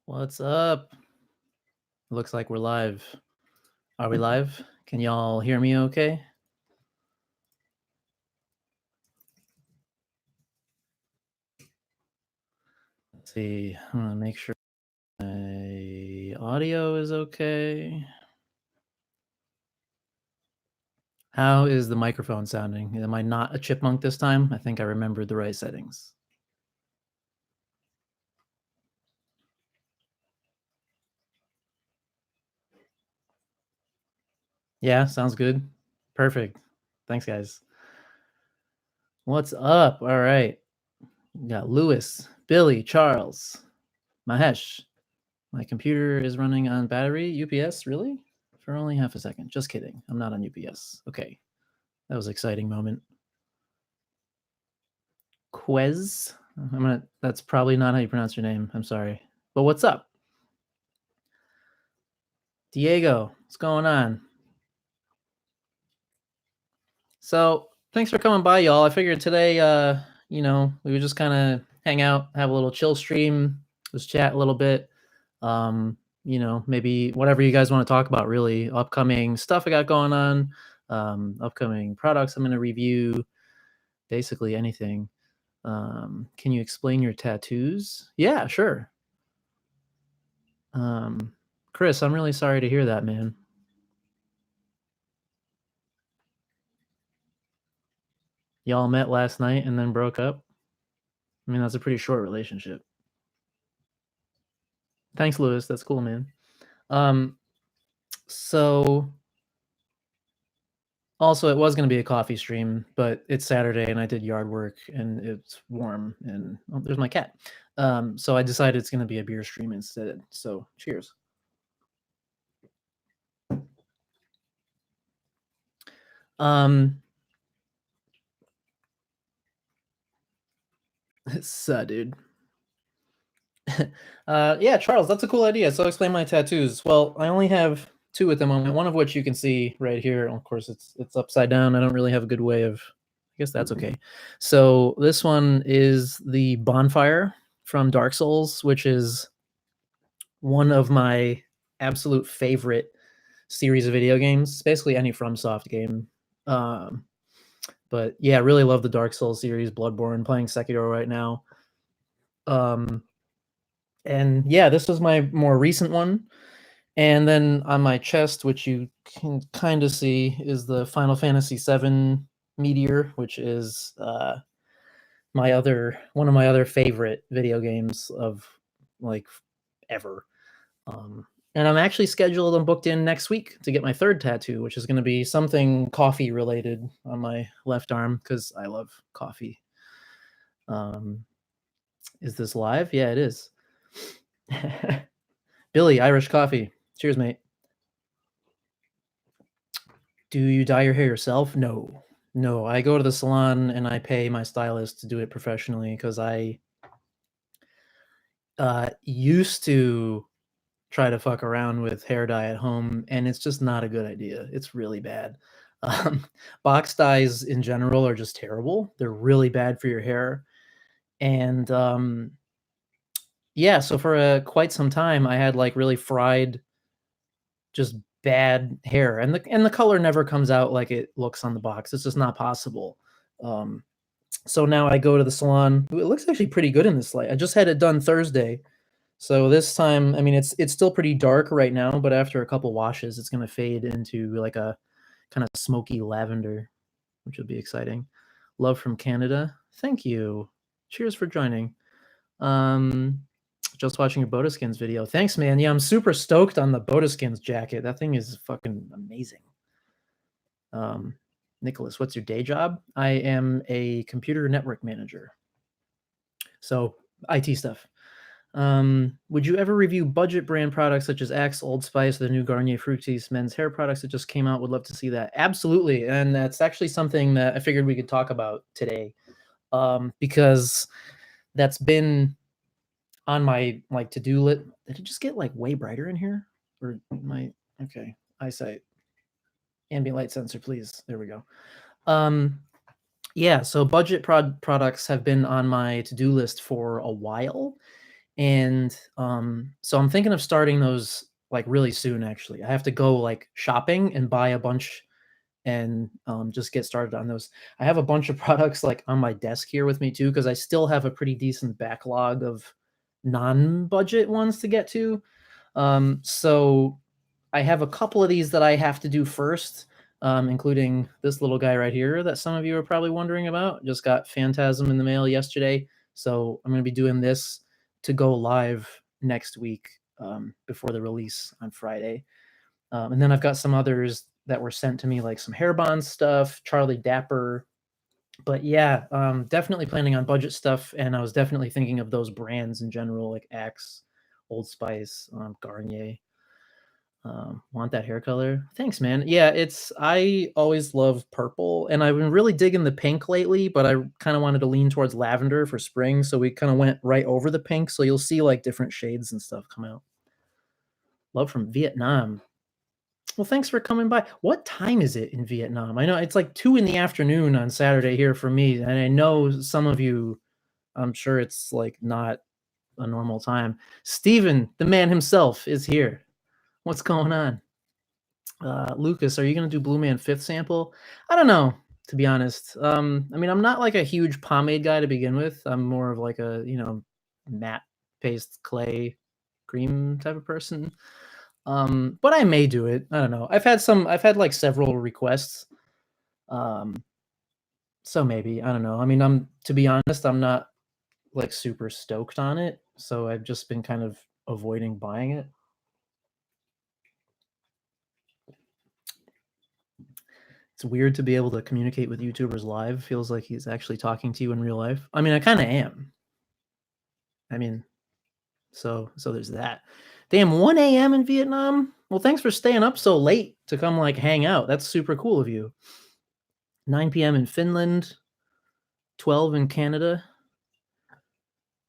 What's up? Looks like we're live. Are we live? Can y'all hear me okay? Let's see. I'm gonna make sure my audio is okay. How is the microphone sounding? Am I not a chipmunk this time? I think I remembered the right settings. Yeah, sounds good. Perfect. Thanks, guys. What's up? All right. We got Lewis, Billy, Charles, Mahesh. My computer is running on battery. UPS, really? For only half a second. Just kidding. I'm not on UPS. Okay. That was an exciting moment. Quez. That's probably not how you pronounce your name. I'm sorry. But what's up? Diego, what's going on? So thanks for coming by, y'all. I figured today, we would just kind of hang out, have a little chill stream, just chat a little bit. Maybe whatever you guys want to talk about, really. Upcoming stuff I got going on, upcoming products I'm going to review, basically anything. Can you explain your tattoos? Yeah, sure. Chris, I'm really sorry to hear that, man. Y'all met last night and then broke up? I mean, that's a pretty short relationship. Thanks, Lewis. That's cool, man. So also it was gonna be a coffee stream, but it's Saturday and I did yard work and it's warm and there's my cat. So I decided it's gonna be a beer stream instead. So cheers. Dude. Yeah, Charles, that's a cool idea. So explain my tattoos. Well, I only have two at the moment. One of which you can see right here. Of course, it's upside down. I don't really have a good way of. I guess that's okay. So this one is the bonfire from Dark Souls, which is one of my absolute favorite series of video games. Basically, any FromSoft game. But yeah, I really love the Dark Souls series. Bloodborne, playing Sekiro right now. And yeah, this was my more recent one. And then on my chest, which you can kind of see, is the Final Fantasy VII Meteor, which is one of my other favorite video games of like ever. And I'm actually scheduled and booked in next week to get my third tattoo, which is going to be something coffee related on my left arm because I love coffee. Is this live? Yeah, it is. Billy, Irish coffee. Cheers, mate. Do you dye your hair yourself? No. No, I go to the salon and I pay my stylist to do it professionally because I used to try to fuck around with hair dye at home, and it's just not a good idea. It's really bad. Box dyes in general are just terrible. They're really bad for your hair. And yeah, so for quite some time, I had like really fried, just bad hair, and the color never comes out like it looks on the box. It's just not possible. Um, so now I go to the salon. It looks actually pretty good in this light. I just had it done Thursday. So this time, I mean, it's still pretty dark right now, but after a couple washes, it's gonna fade into like a kind of smoky lavender, which will be exciting. Love from Canada. Thank you. Cheers for joining. Um, just watching your Bodaskins video. Thanks, man. Yeah, I'm super stoked on the Bodaskins jacket. That thing is fucking amazing. Nicholas, what's your day job? I am a computer network manager. So IT stuff. Would you ever review budget brand products such as Axe, Old Spice, the new Garnier Fructis men's hair products that just came out? Would love to see that. Absolutely. And that's actually something that I figured we could talk about today. Because that's been on my like to-do list. Did it just get like way brighter in here? Or my okay, eyesight. Ambient light sensor, please. There we go. Yeah, so budget products have been on my to-do list for a while. And so I'm thinking of starting those like really soon. Actually, I have to go like shopping and buy a bunch and just get started on those. I have a bunch of products like on my desk here with me too because I still have a pretty decent backlog of non-budget ones to get to. So I have a couple of these that I have to do first, including this little guy right here that some of you are probably wondering about. Just got Phantasm in the mail yesterday, so I'm going to be doing this to go live next week before the release on Friday. And then I've got some others that were sent to me, like some Hairbond stuff, Charlie Dapper. But yeah, definitely planning on budget stuff, and I was definitely thinking of those brands in general, like Axe, Old Spice, Garnier. Want that hair color? Thanks, man. Yeah, I always love purple, and I've been really digging the pink lately, but I kind of wanted to lean towards lavender for spring, so we kind of went right over the pink. So you'll see like different shades and stuff come out. Love from Vietnam. Well, thanks for coming by. What time is it in Vietnam? I know it's like 2 in the afternoon on Saturday here for me, and I know some of you, I'm sure it's like not a normal time. Steven, the man himself, is here. What's going on? Lucas, are you gonna do Blue Man Fifth sample? I don't know, to be honest. I mean, I'm not like a huge pomade guy to begin with. I'm more of like a, matte paste clay cream type of person. But I may do it. I don't know. I've had like several requests. Um, so maybe, I don't know. I mean, to be honest, I'm not like super stoked on it. So I've just been kind of avoiding buying it. It's weird to be able to communicate with YouTubers live. Feels like he's actually talking to you in real life. I mean, I kind of am. I mean, so there's that. Damn, 1 a.m. in Vietnam? Well, thanks for staying up so late to come like hang out. That's super cool of you. 9 p.m. in Finland, 12 in Canada.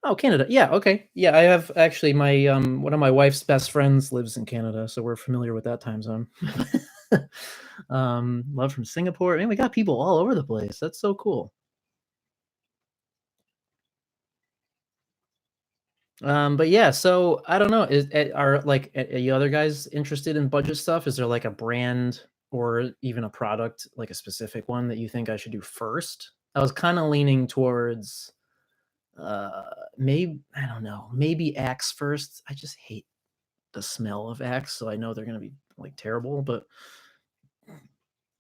Oh, Canada. Yeah, okay. Yeah, I have actually my one of my wife's best friends lives in Canada, so we're familiar with that time zone. Love from Singapore. I mean, we got people all over the place. That's so cool. But yeah, so I don't know. Are you other guys interested in budget stuff? Is there like a brand or even a product, like a specific one that you think I should do first? I was kind of leaning towards maybe I don't know, maybe Axe first. I just hate the smell of Axe, so I know they're gonna be like terrible, but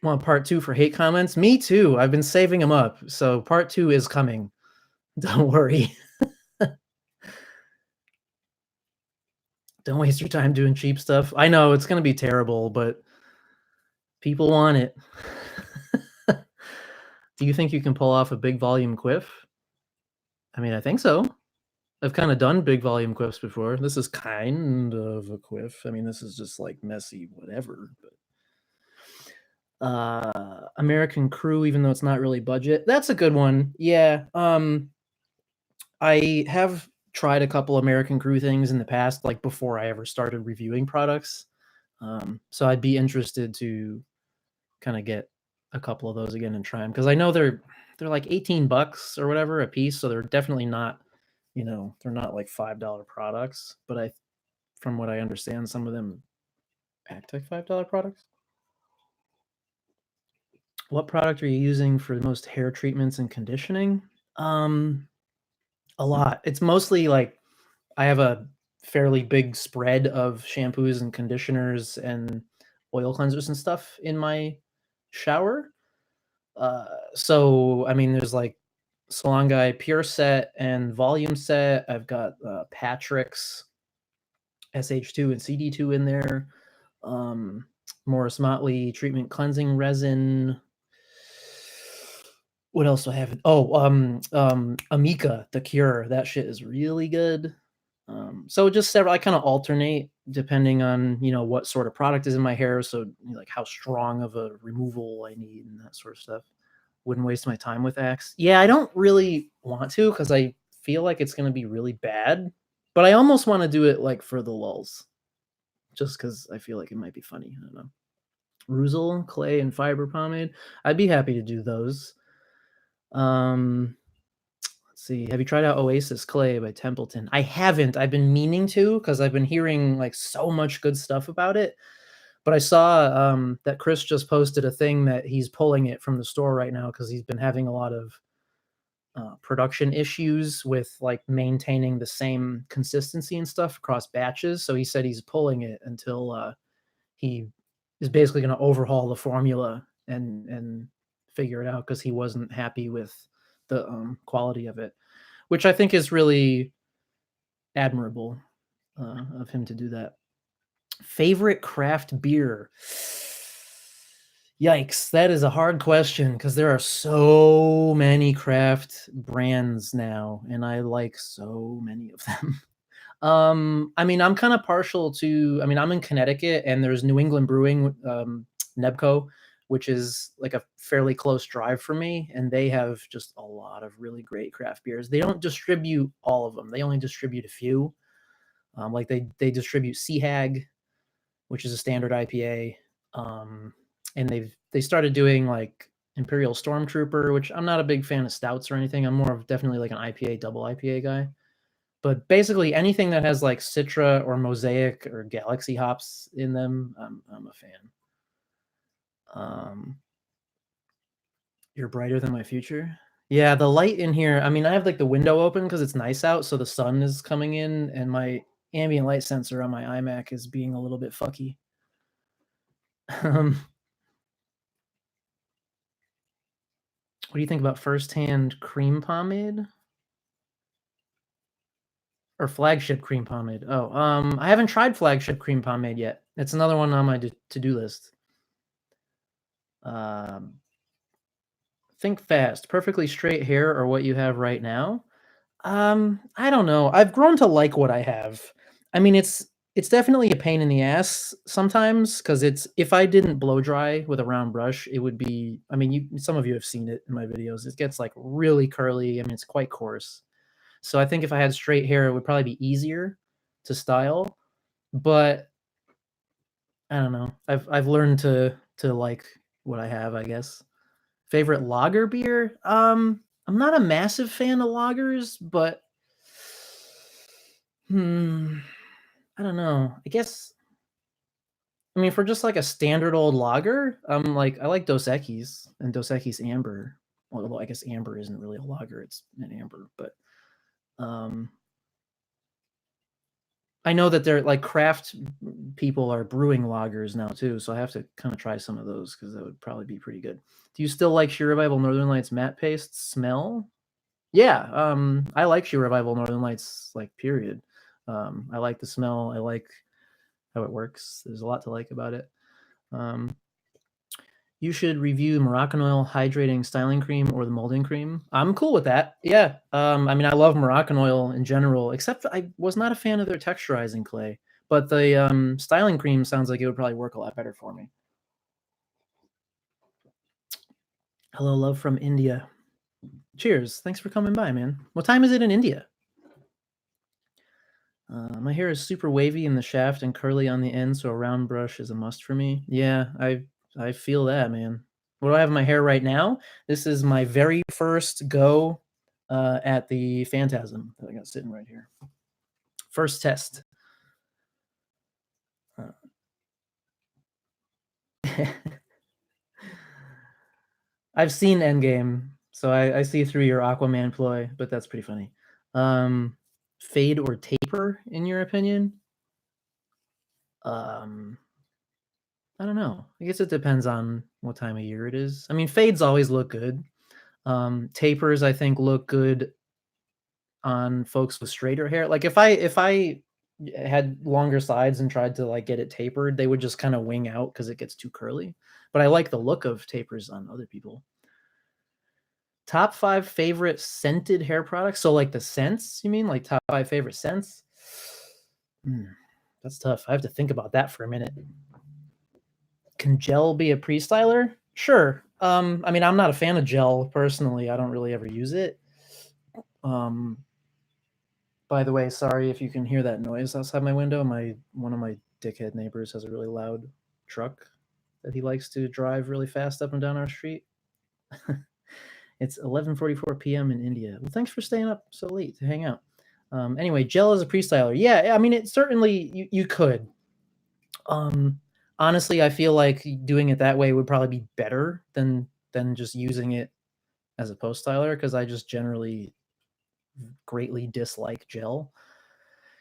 want part two for hate comments? Me too. I've been saving them up. So part two is coming. Don't worry. Don't waste your time doing cheap stuff. I know it's gonna be terrible, but people want it. Do you think you can pull off a big volume quiff? I mean, I think so. I've kind of done big volume quiffs before. This is kind of a quiff. I mean, this is just like messy, whatever. But American Crew, even though it's not really budget, that's a good one. Yeah. I have tried a couple American Crew things in the past, like before I ever started reviewing products. So I'd be interested to kind of get a couple of those again and try them because I know they're like $18 or whatever a piece, so they're definitely not, they're not like $5 products. But from what I understand, some of them act like $5 products. What product are you using for the most hair treatments and conditioning? Um, a lot. It's mostly like I have a fairly big spread of shampoos and conditioners and oil cleansers and stuff in my shower. So I mean, there's like Salongai Pure Set and Volume Set. I've got Patrick's SH2 and CD2 in there. Um, Morris Motley Treatment Cleansing Resin. What else do I have? Oh, Amika, The Cure. That shit is really good. So just several. I kind of alternate depending on what sort of product is in my hair. So like how strong of a removal I need and that sort of stuff. Wouldn't waste my time with Axe. Yeah, I don't really want to because I feel like it's going to be really bad. But I almost want to do it like for the lulz, just because I feel like it might be funny. I don't know. Ruzel, clay, and fiber pomade. I'd be happy to do those. Let's see. Have you tried out Oasis Clay by Templeton? I haven't. I've been meaning to because I've been hearing like so much good stuff about it. But I saw that Chris just posted a thing that he's pulling it from the store right now because he's been having a lot of production issues with like maintaining the same consistency and stuff across batches. So he said he's pulling it until he is basically going to overhaul the formula and figure it out because he wasn't happy with the quality of it, which I think is really admirable of him to do that. Favorite craft beer? Yikes, that is a hard question because there are so many craft brands now, and I like so many of them. I mean, I'm kind of partial to. I mean, I'm in Connecticut, and there's New England Brewing, Nebco, which is like a fairly close drive for me, and they have just a lot of really great craft beers. They don't distribute all of them; they only distribute a few. Like they distribute Sea Hag, which is a standard IPA, and they started doing like Imperial Stormtrooper, which I'm not a big fan of stouts or anything. I'm more of definitely like an IPA, double IPA guy. But basically anything that has like Citra or Mosaic or Galaxy hops in them, I'm a fan. You're brighter than my future. Yeah, the light in here. I mean, I have like the window open because it's nice out, so the sun is coming in, and my ambient light sensor on my iMac is being a little bit fucky. What do you think about Firsthand cream pomade? Or flagship cream pomade? Oh, I haven't tried flagship cream pomade yet. It's another one on my to-do list. Think fast. Perfectly straight hair or what you have right now? I don't know. I've grown to like what I have. I mean, it's definitely a pain in the ass sometimes because it's if I didn't blow dry with a round brush, it would be. I mean, some of you have seen it in my videos. It gets like really curly. I mean, it's quite coarse. So I think if I had straight hair, it would probably be easier to style. But I don't know. I've learned to like what I have, I guess. Favorite lager beer? I'm not a massive fan of lagers, but I don't know. I guess I mean for just like a standard old lager, I like Dos Equis and Dos Equis Amber. Although I guess amber isn't really a lager, it's an amber, but um I know that they're like craft people are brewing lagers now too, so I have to kind of try some of those because that would probably be pretty good. Do you still like Sheer Revival Northern Lights matte paste smell? Yeah, I like Sheer Revival Northern Lights, like period. I like the smell. I like how it works. There's a lot to like about it. Um, you should review Moroccan hydrating styling cream or the molding cream. I'm cool with that. Yeah. I mean, I love Moroccan in general, except I was not a fan of their texturizing clay. But the styling cream sounds like it would probably work a lot better for me. Hello, love from India. Cheers. Thanks for coming by, man. What time is it in India? My hair is super wavy in the shaft and curly on the end, so a round brush is a must for me. Yeah, I feel that, man. What do I have in my hair right now? This is my very first go at the Phantasm that I got sitting right here. First test. I've seen Endgame, so I see through your Aquaman ploy, but that's pretty funny. Fade or taper, in your opinion? Um, I don't know. I guess it depends on what time of year it is. I mean, fades always look good. Tapers, I think, look good on folks with straighter hair. Like if I had longer sides and tried to like get it tapered, they would just kind of wing out because it gets too curly. But I like the look of tapers on other people. Top 5 favorite scented hair products. So like the scents, you mean like top 5 favorite scents? That's tough. I have to think about that for a minute. Can gel be a pre-styler? Sure. I mean, I'm not a fan of gel personally. I don't really ever use it. By the way, sorry if you can hear that noise outside my window. One of my dickhead neighbors has a really loud truck that he likes to drive really fast up and down our street. It's 11:44 p.m. in India. Well, thanks for staying up so late to hang out. Anyway, gel as a pre-styler. Yeah, I mean, it certainly you could. Um, honestly, I feel like doing it that way would probably be better than just using it as a post styler because I just generally greatly dislike gel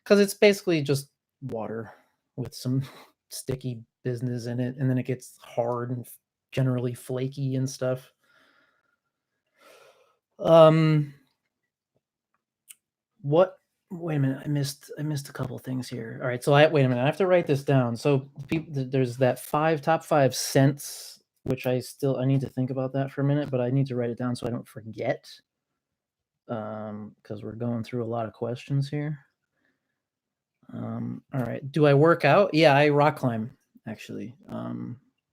because it's basically just water with some sticky business in it, and then it gets hard and generally flaky and stuff. What? Wait a minute, I missed a couple things here. All right, so wait a minute, I have to write this down. So there's that top 5 scents, which I need to think about that for a minute, but I need to write it down so I don't forget. Because we're going through a lot of questions here. All right. Do I work out? Yeah, I rock climb actually.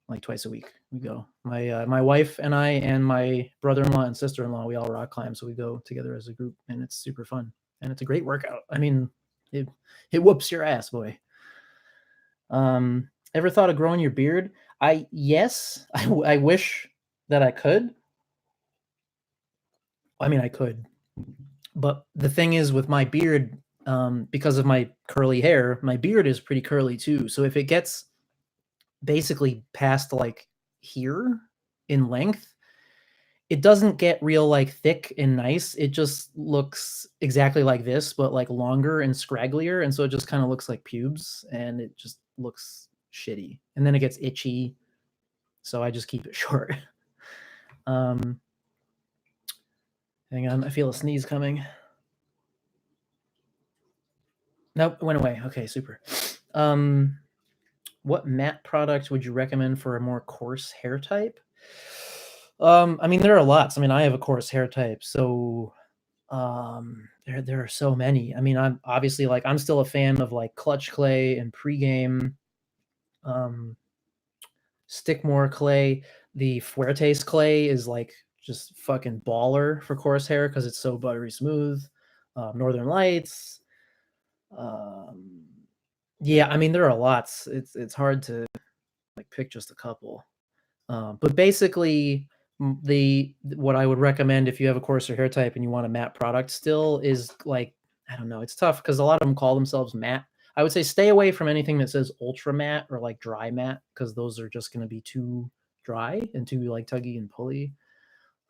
Like twice a week we go. My wife and I and my brother-in-law and sister-in-law, we all rock climb, so we go together as a group, and it's super fun. And it's a great workout. I mean, it whoops your ass, boy. Ever thought of growing your beard? Yes. I wish that I could. I mean, I could. But the thing is with my beard, because of my curly hair, my beard is pretty curly too. So if it gets basically past like here in length, it doesn't get real like thick and nice. It just looks exactly like this, but like longer and scragglier. And so it just kind of looks like pubes and it just looks shitty. And then it gets itchy. So I just keep it short. Hang on, I feel a sneeze coming. Nope, it went away. Okay, super. What matte product would you recommend for a more coarse hair type? I mean, there are lots. I mean, I have a coarse hair type, so there are so many. I mean, I'm obviously like I'm still a fan of like Clutch Clay and Pregame, Stickmore Clay. The Fuertes Clay is like just fucking baller for coarse hair because it's so buttery smooth. Northern Lights. Yeah, I mean, there are lots. It's hard to like pick just a couple. But basically, what I would recommend if you have a coarser hair type and you want a matte product still is like, I don't know, it's tough because a lot of them call themselves matte. I would say stay away from anything that says ultra matte or like dry matte because those are just going to be too dry and too like tuggy and pulley.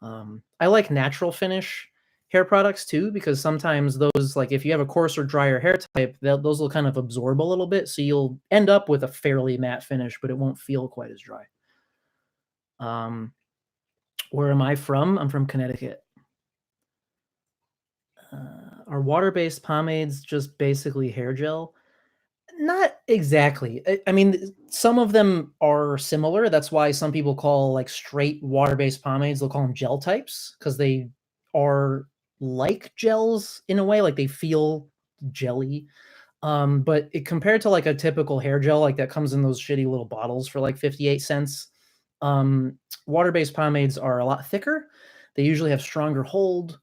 I like natural finish hair products too because sometimes those, like if you have a coarser, drier hair type, those will kind of absorb a little bit, so you'll end up with a fairly matte finish, but it won't feel quite as dry. Where am I from? I'm from Connecticut. Are water-based pomades just basically hair gel? Not exactly. I mean, some of them are similar. That's why some people call like straight water-based pomades, they'll call them gel types because they are like gels in a way, like they feel jelly. But compared to like a typical hair gel, like that comes in those shitty little bottles for like 58 cents, water-based pomades are a lot thicker. They usually have stronger hold,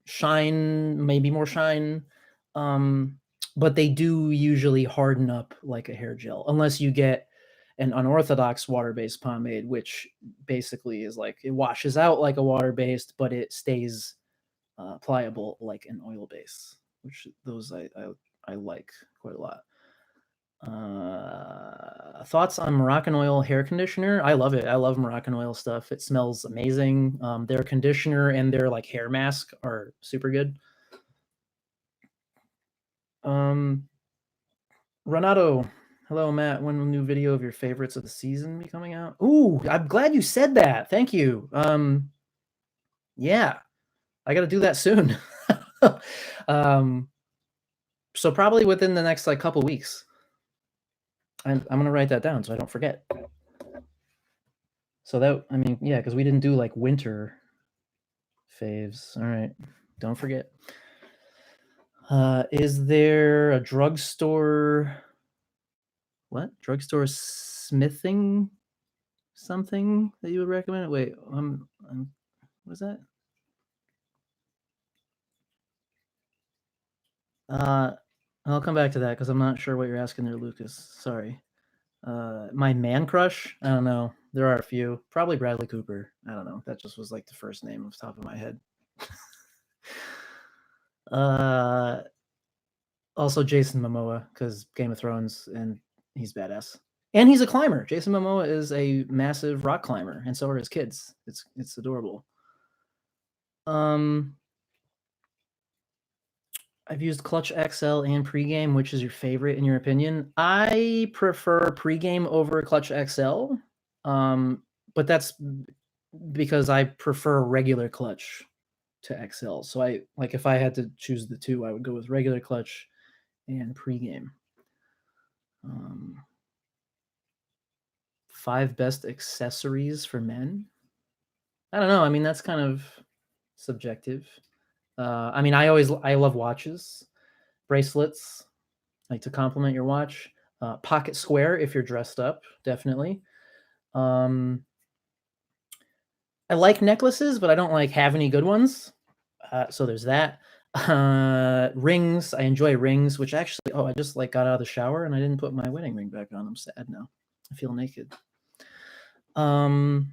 shine, maybe more shine. But they do usually harden up like a hair gel, unless you get an unorthodox water-based pomade, which basically is like it washes out like a water-based, but it stays pliable like an oil base, which those I like quite a lot. Thoughts on Moroccan hair conditioner? I love it. I love Moroccan stuff. It smells amazing. Their conditioner and their like hair mask are super good. Renato, hello Matt. When will new video of your favorites of the season be coming out? Ooh, I'm glad you said that. Thank you. Yeah, I got to do that soon. So probably within the next like couple weeks. I'm gonna write that down so I don't forget. So that, I mean, yeah, because we didn't do like winter faves. All right, don't forget. Is there a drugstore? What drugstore smithing something that you would recommend? Wait, what is that? I'll come back to that because I'm not sure what you're asking there, Lucas. Sorry. My man crush? I don't know. There are a few. Probably Bradley Cooper. I don't know. That just was like the first name off the top of my head. Also Jason Momoa, because Game of Thrones, and he's badass. And he's a climber. Jason Momoa is a massive rock climber, and so are his kids. It's adorable. I've used Clutch XL and pregame. Which is your favorite in your opinion? I prefer pregame over Clutch XL, but that's because I prefer regular Clutch to XL. So I like if I had to choose the two, I would go with regular Clutch and pregame. 5 best accessories for men. I don't know. I mean, that's kind of subjective. I mean, I love watches, bracelets, like to complement your watch. Pocket square if you're dressed up, definitely. I like necklaces, but I don't like have any good ones. So there's that. Rings. I enjoy rings, which actually, I just like got out of the shower and I didn't put my wedding ring back on. I'm sad now. I feel naked. Was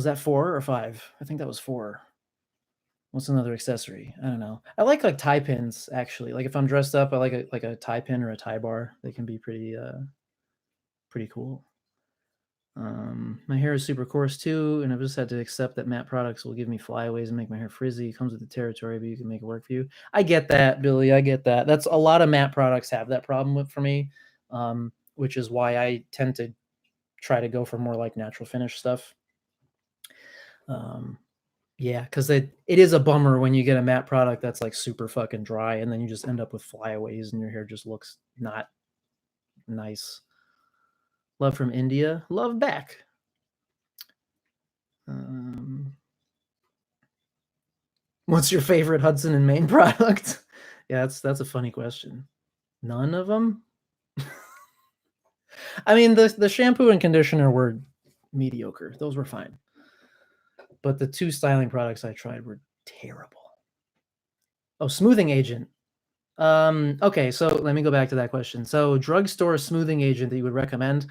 that 4 or 5? I think that was 4. What's another accessory? I don't know. I like tie pins actually. Like if I'm dressed up, I like a tie pin or a tie bar. They can be pretty cool. My hair is super coarse too, and I've just had to accept that matte products will give me flyaways and make my hair frizzy. It comes with the territory, but you can make it work for you. I get that, Billy. I get that. That's a lot of matte products have that problem for me, which is why I tend to try to go for more like natural finish stuff. Yeah, because it is a bummer when you get a matte product that's like super fucking dry, and then you just end up with flyaways, and your hair just looks not nice. Love from India. Love back. What's your favorite Hudson and Maine product? Yeah, that's a funny question. None of them. I mean, the shampoo and conditioner were mediocre. Those were fine. But the 2 styling products I tried were terrible. Oh, smoothing agent. Okay, so let me go back to that question. So drugstore smoothing agent that you would recommend.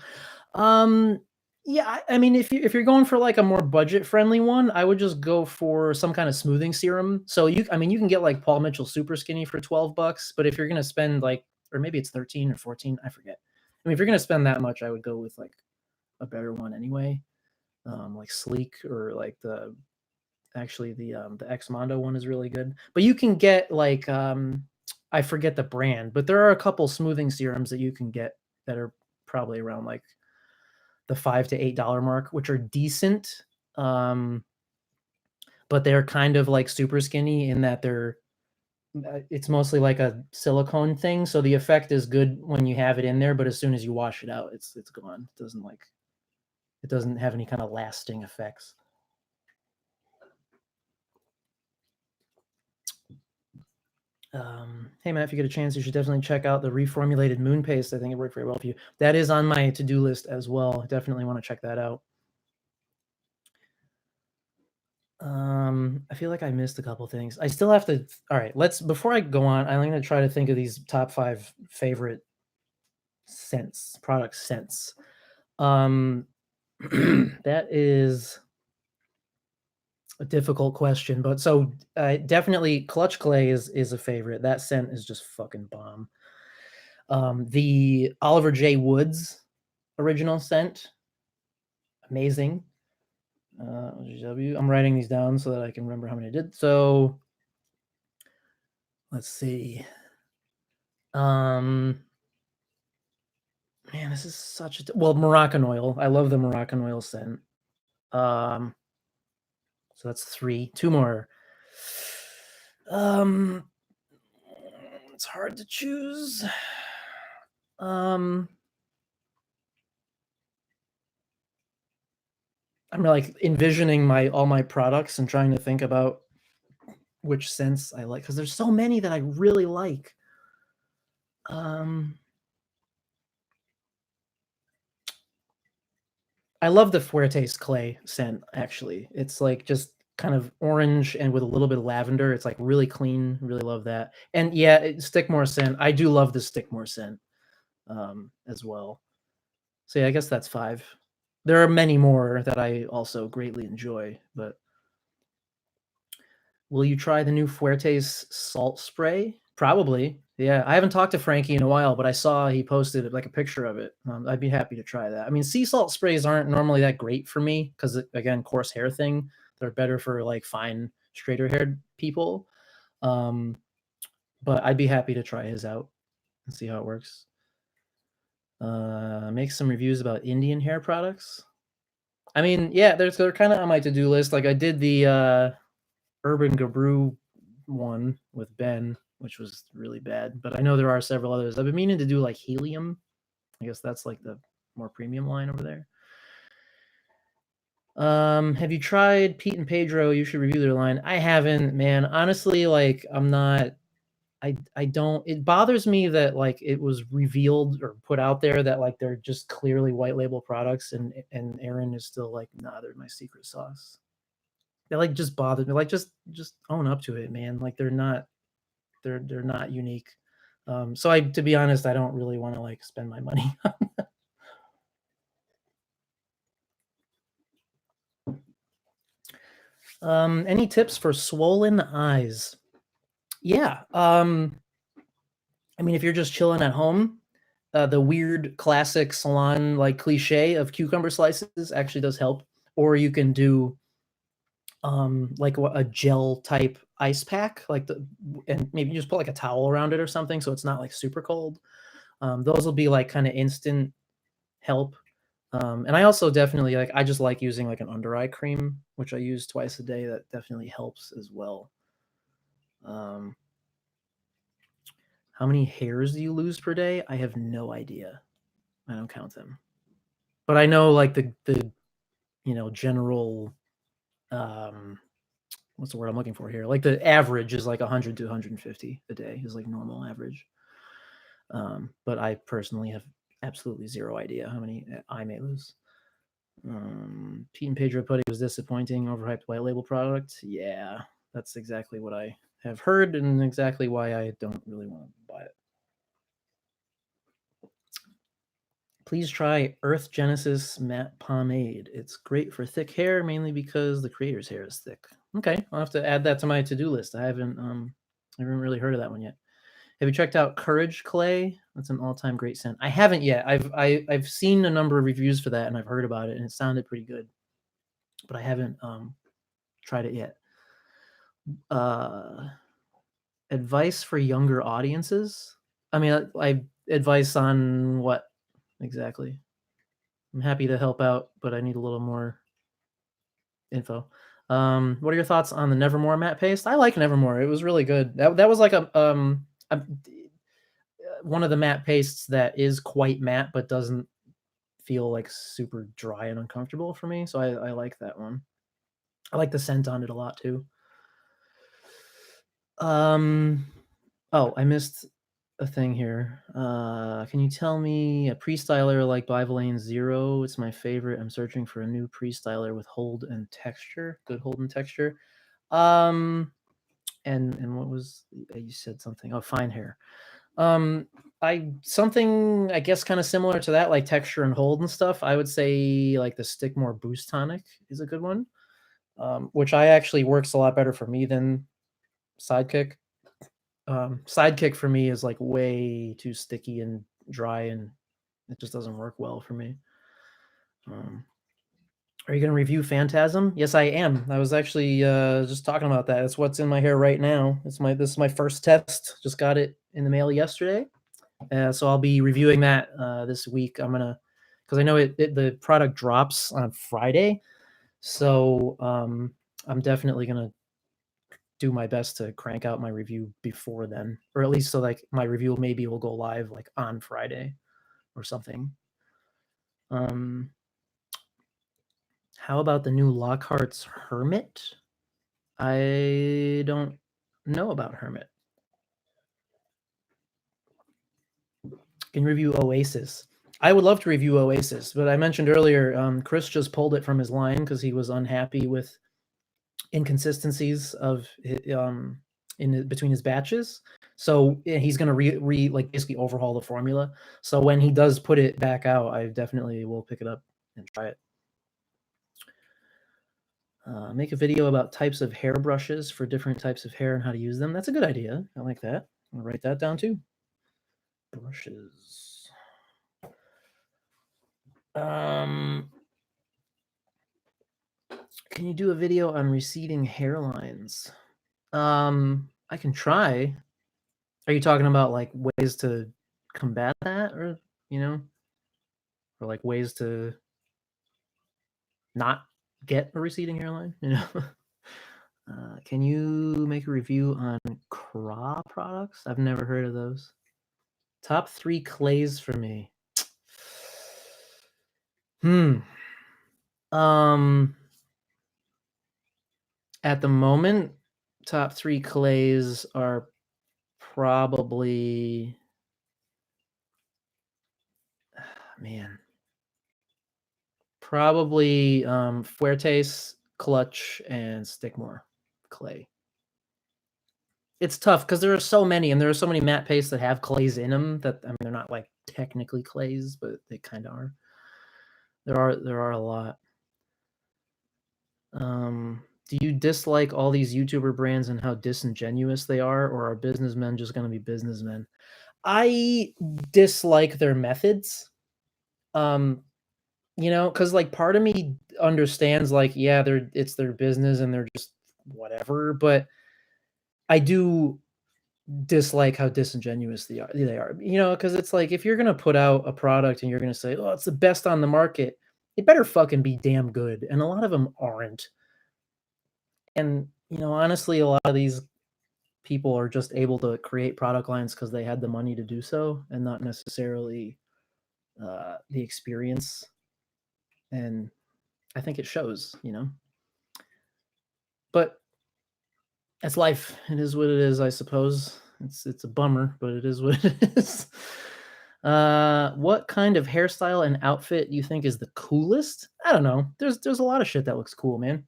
Yeah, I mean, if you're going for like a more budget friendly one, I would just go for some kind of smoothing serum. So you can get like Paul Mitchell Super Skinny for $12, but if you're gonna spend like, or maybe it's 13 or 14, I forget. I mean, if you're gonna spend that much, I would go with like a better one anyway. Like Sleek, or like the X Mondo one is really good. But you can get like I forget the brand, but there are a couple smoothing serums that you can get that are probably around like the $5 to $8 mark, which are decent. But they're kind of like super skinny in that it's mostly like a silicone thing. So the effect is good when you have it in there, but as soon as you wash it out, it's gone. It doesn't have any kind of lasting effects. Hey Matt, if you get a chance, you should definitely check out the reformulated moon paste. I think it worked very well for you. That is on my to-do list as well. Definitely want to check that out. I feel like I missed a couple things. I still have to. All right, before I go on, I'm going to try to think of these top 5 favorite product scents. That is a difficult question, but so definitely Clutch Clay is a favorite. That scent is just fucking bomb. The Oliver J. Woods original scent, amazing. I'm writing these down so that I can remember how many I did. So let's see. Man, this is such a Moroccan oil. I love the Moroccan oil scent. So that's 3. 2 more. It's hard to choose. I'm like envisioning all my products and trying to think about which scents I like, because there's so many that I really like. I love the Fuertes Clay scent, actually. It's like just kind of orange and with a little bit of lavender. It's like really clean. Really love that. And yeah, Stickmore scent. I do love the Stickmore scent as well. So yeah, I guess that's 5. There are many more that I also greatly enjoy, but will you try the new Fuertes salt spray? Probably. Yeah, I haven't talked to Frankie in a while, but I saw he posted like a picture of it. I'd be happy to try that. I mean, sea salt sprays aren't normally that great for me because, again, coarse hair thing. They're better for like fine, straighter haired people. Um, but I'd be happy to try his out and see how it works. Make some reviews about Indian hair products. I mean, yeah, they're kind of on my to-do list. Like I did the Urban Gabru one with Ben, which was really bad. But I know there are several others. I've been meaning to do like Helium. I guess that's like the more premium line over there. Have you tried Pete and Pedro? You should review their line. I haven't, man. Honestly, like I'm not. I don't. It bothers me that like it was revealed or put out there that like they're just clearly white label products, and Aaron is still like, nah, they're my secret sauce. That like just bothered me. Like just own up to it, man. Like they're not unique. So I, to be honest, I don't really want to like spend my money. Any tips for swollen eyes? Yeah. I mean, if you're just chilling at home, the weird classic salon like cliche of cucumber slices actually does help. Or you can do like a gel type ice pack, like and maybe just put like a towel around it or something so it's not like super cold. Those will be like kind of instant help. And I also definitely like, I just like using like an under eye cream, which I use twice a day. That definitely helps as well. Um, how many hairs do you lose per day? I have no idea. I don't count them, but I know like the general what's the word I'm looking for here? Like the average is like 100 to 150 a day is like normal average. But I personally have absolutely zero idea how many I may lose. Pete and Pedro Putty was disappointing, overhyped white label product. Yeah, that's exactly what I have heard and exactly why I don't really want to buy it. Please try Earth Genesis Matte Pomade. It's great for thick hair, mainly because the creator's hair is thick. Okay, I'll have to add that to my to-do list. I haven't really heard of that one yet. Have you checked out Courage Clay? That's an all-time great scent. I haven't yet. I've seen a number of reviews for that and I've heard about it and it sounded pretty good, but I haven't tried it yet. Advice for younger audiences? I mean, I advice on what exactly? I'm happy to help out, but I need a little more info. What are your thoughts on the Nevermore matte paste? I like Nevermore. It was really good. That was like a one of the matte pastes that is quite matte but doesn't feel like super dry and uncomfortable for me. So I like that one. I like the scent on it a lot too. Oh, I missed a thing here. Can you tell me a pre-styler like Bivolane Zero? It's my favorite. I'm searching for a new pre-styler with hold and texture, good hold and texture. And what was you said something? Oh, fine hair. Something I guess kind of similar to that, like texture and hold and stuff. I would say like the Stickmore Boost Tonic is a good one, which I actually works a lot better for me than Sidekick. Sidekick for me is like way too sticky and dry, and it just doesn't work well for me. Are you going to review Phantasm? Yes, I am. I was actually just talking about that. It's what's in my hair right now. This is my first test. Just got it in the mail yesterday, so I'll be reviewing that this week. I'm gonna, because I know the product drops on Friday, so I'm definitely gonna do my best to crank out my review before then, or at least so like my review maybe will go live like on Friday or something. How about the new Lockhart's Hermit? I don't know about Hermit. Can review Oasis. I would love to review Oasis, but I mentioned earlier, Chris just pulled it from his line because he was unhappy with inconsistencies of between his batches. So he's going to like basically overhaul the formula. So when he does put it back out, I definitely will pick it up and try it. Make a video about types of hair brushes for different types of hair and how to use them. That's a good idea. I like that. I'll write that down too. Brushes. Can you do a video on receding hairlines? I can try. Are you talking about like ways to combat that, or or like ways to not get a receding hairline? Can you make a review on craw products? I've never heard of those. Top 3 clays for me. At the moment, top 3 clays are probably probably Fuertes, Clutch, and Stickmore clay. It's tough because there are so many, and there are so many matte pastes that have clays in them that, I mean, they're not like technically clays, but they kind of are. There are a lot. Do you dislike all these YouTuber brands and how disingenuous they are, or are businessmen just going to be businessmen? I dislike their methods. Because like part of me understands, like, yeah, it's their business and they're just whatever, but I do dislike how disingenuous they are. Because it's like, if you're gonna put out a product and you're gonna say, oh, it's the best on the market, it better fucking be damn good. And a lot of them aren't. And honestly, a lot of these people are just able to create product lines because they had the money to do so, and not necessarily the experience. And I think it shows. But that's life. It is what it is, I suppose. It's a bummer, but it is what it is. What kind of hairstyle and outfit you think is the coolest? I don't know. There's a lot of shit that looks cool, man.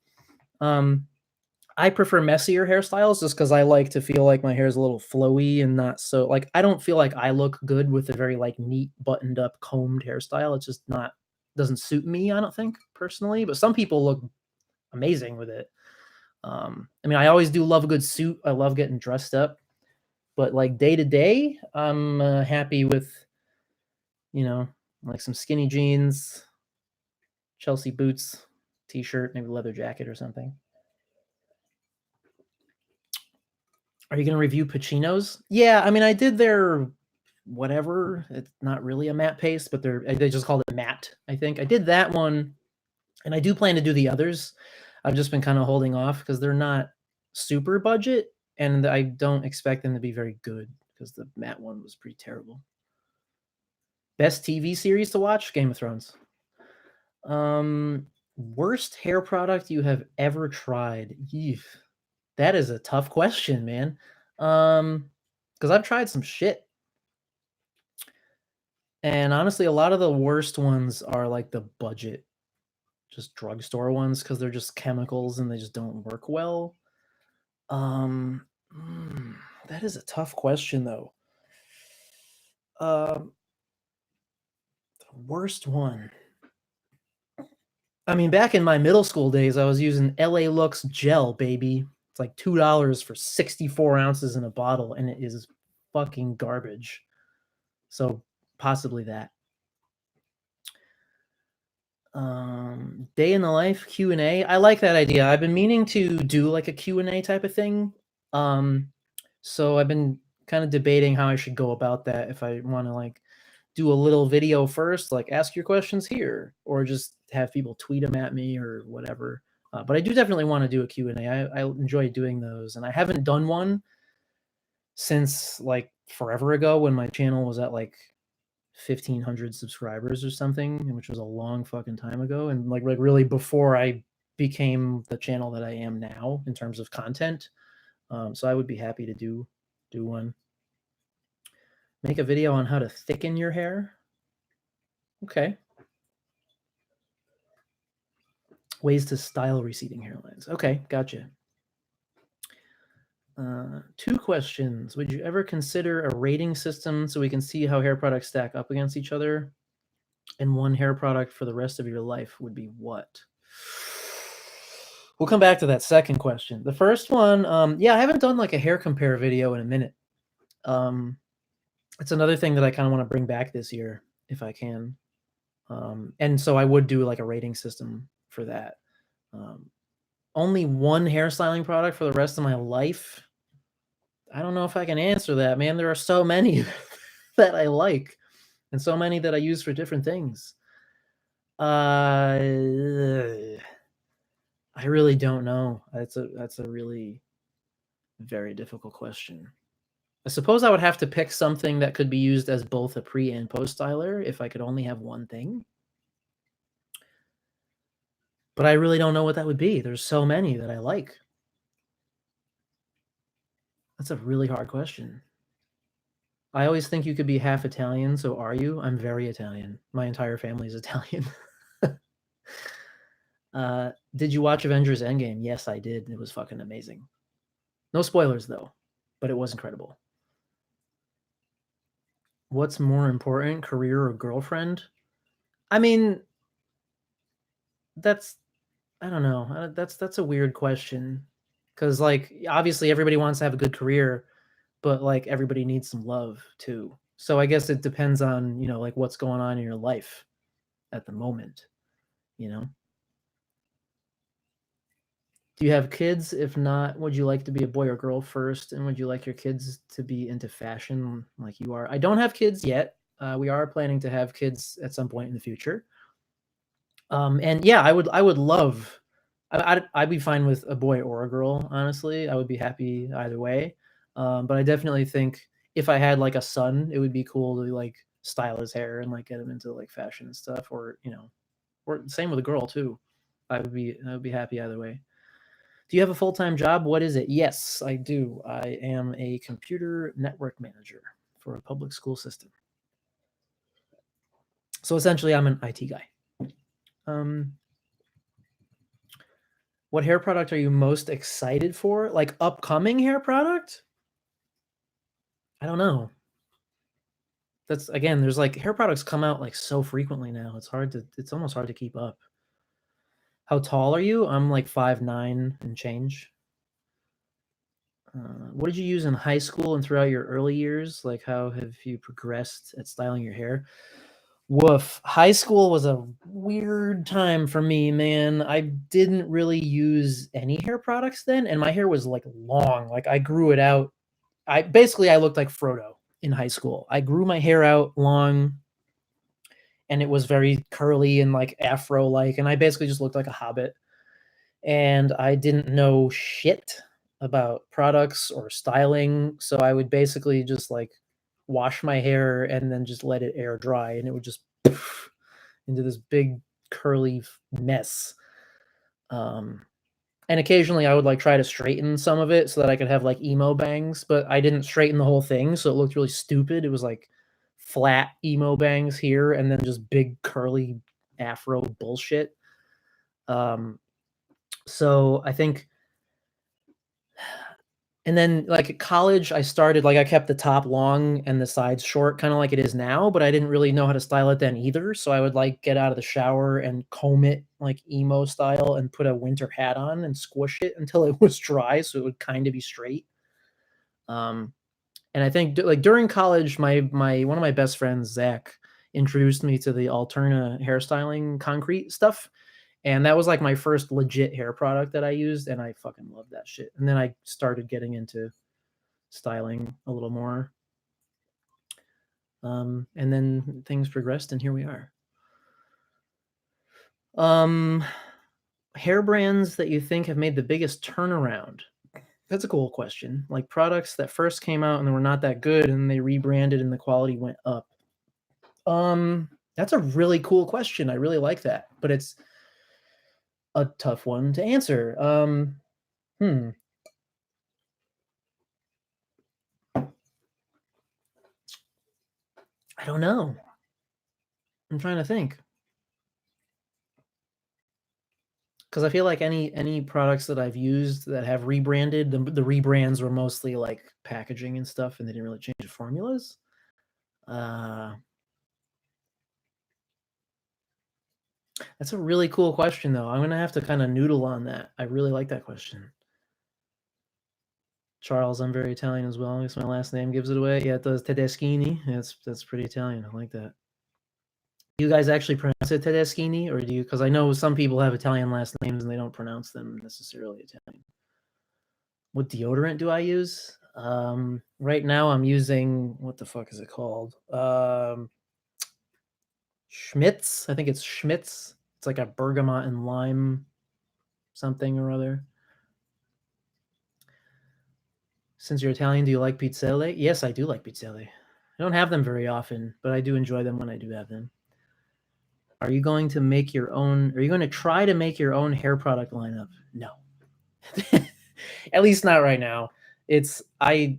I prefer messier hairstyles just because I like to feel like my hair is a little flowy and not so, like, I don't feel like I look good with a very like neat buttoned up combed hairstyle. It's just not, doesn't suit me, I don't think, personally, but some people look amazing with it. I mean, I always do love a good suit. I love getting dressed up, but like day to day, I'm happy with, like some skinny jeans, Chelsea boots, t-shirt, maybe leather jacket or something. Are you going to review Pacino's? Yeah, I mean, I did their whatever. It's not really a matte paste, but they just called it matte, I think. I did that one, and I do plan to do the others. I've just been kind of holding off because they're not super budget, and I don't expect them to be very good because the matte one was pretty terrible. Best TV series to watch? Game of Thrones. Worst hair product you have ever tried? Eef. That is a tough question, man. Because I've tried some shit. And honestly, a lot of the worst ones are like the budget, just drugstore ones, because they're just chemicals and they just don't work well. That is a tough question, though. The worst one. I mean, back in my middle school days, I was using LA Looks gel, baby. It's like $2 for 64 ounces in a bottle, and it is fucking garbage. So possibly that. Day in the life Q&A. I like that idea. I've been meaning to do like a Q&A type of thing. So I've been kind of debating how I should go about that. If I want to like do a little video first, like ask your questions here, or just have people tweet them at me or whatever. But I do definitely want to do a Q&A. I enjoy doing those, and I haven't done one since like forever ago when my channel was at like 1,500 subscribers or something, which was a long fucking time ago, and like really before I became the channel that I am now in terms of content. So I would be happy to do one. Make a video on how to thicken your hair. Okay. Ways to style receding hairlines. Okay, gotcha. 2 questions. Would you ever consider a rating system so we can see how hair products stack up against each other? And one hair product for the rest of your life would be what? We'll come back to that second question. The first one, yeah, I haven't done like a hair compare video in a minute. It's another thing that I kind of want to bring back this year if I can. And so I would do like a rating system for that. Only one hairstyling product for the rest of my life. I don't know if I can answer that, man. There are so many that I like and so many that I use for different things. I really don't know. That's a really very difficult question. I suppose I would have to pick something that could be used as both a pre and post styler if I could only have one thing. But I really don't know what that would be. There's so many that I like. That's a really hard question. I always think you could be half Italian, so are you? I'm very Italian. My entire family is Italian. Did you watch Avengers Endgame? Yes, I did. It was fucking amazing. No spoilers, though, but it was incredible. What's more important, career or girlfriend? I mean, I don't know. That's a weird question. Because, like, obviously everybody wants to have a good career, but, like, everybody needs some love, too. So I guess it depends on, like, what's going on in your life at the moment, you know? Do you have kids? If not, would you like to be a boy or girl first? And would you like your kids to be into fashion like you are? I don't have kids yet. We are planning to have kids at some point in the future. And yeah, I would love. I'd be fine with a boy or a girl. Honestly, I would be happy either way. But I definitely think if I had like a son, it would be cool to like style his hair and like get him into like fashion and stuff. Or same with a girl too. I would be happy either way. Do you have a full-time job? What is it? Yes, I do. I am a computer network manager for a public school system. So essentially, I'm an IT guy. What hair product are you most excited for? Like upcoming hair product? I don't know. That's again, there's like hair products come out like so frequently now. It's almost hard to keep up. How tall are you? I'm like 5'9" and change. What did you use in high school and throughout your early years? Like, how have you progressed at styling your hair? Woof. High school was a weird time for me, man. I didn't really use any hair products then, and my hair was like long. Like I grew it out. I looked like Frodo in high school. I grew my hair out long and it was very curly and like afro like, and I basically just looked like a hobbit. And I didn't know shit about products or styling, so I would basically just like wash my hair and then just let it air dry, and it would just poof into this big curly mess. Um, and occasionally I would like try to straighten some of it so that I could have like emo bangs, but I didn't straighten the whole thing, so it looked really stupid. It was like flat emo bangs here and then just big curly afro bullshit. Um, so I think and then, like, at college, I started like, I kept the top long and the sides short, kinda like it is now, but I didn't really know how to style it then either, so I would, like, get out of the shower and comb it, like, emo style and put a winter hat on and squish it until it was dry so it would kinda be straight. Um, and I think like, during college, my one of my best friends, Zach, introduced me to the Alterna hairstyling concrete stuff, and that was, like, my first legit hair product that I used, and I fucking loved that shit, and then I started getting into styling a little more. And then things progressed, and here we are. Um, Hair brands that you think have made the biggest turnaround? That's a cool question. Like products that first came out and they were not that good, and they rebranded and the quality went up. That's a really cool question. I really like that, but it's a tough one to answer. Hmm. I don't know. I'm trying to think. Because I feel like any products that I've used that have rebranded, the rebrands were mostly like packaging and stuff, and they didn't really change the formulas. Uh, That's a really cool question, though. I'm gonna have to kinda noodle on that. I really like that question. Charles, I'm very Italian as well. I guess my last name gives it away. Yeah, it does. Tedeschini. That's pretty Italian. I like that. Do you guys actually pronounce it Tedeschini, or do you? Because I know some people have Italian last names and they don't pronounce them necessarily Italian. What deodorant do I use? Right now I'm using what the fuck is it called? Schmitz. I think it's Schmitz. It's like a bergamot and lime something or other. Since you're Italian, do you like pizzelle? Yes, I do like pizzelle. I don't have them very often, but I do enjoy them when I do have them. Are you going to make your own? Are you going to try to make your own hair product lineup? No, at least not right now. It's I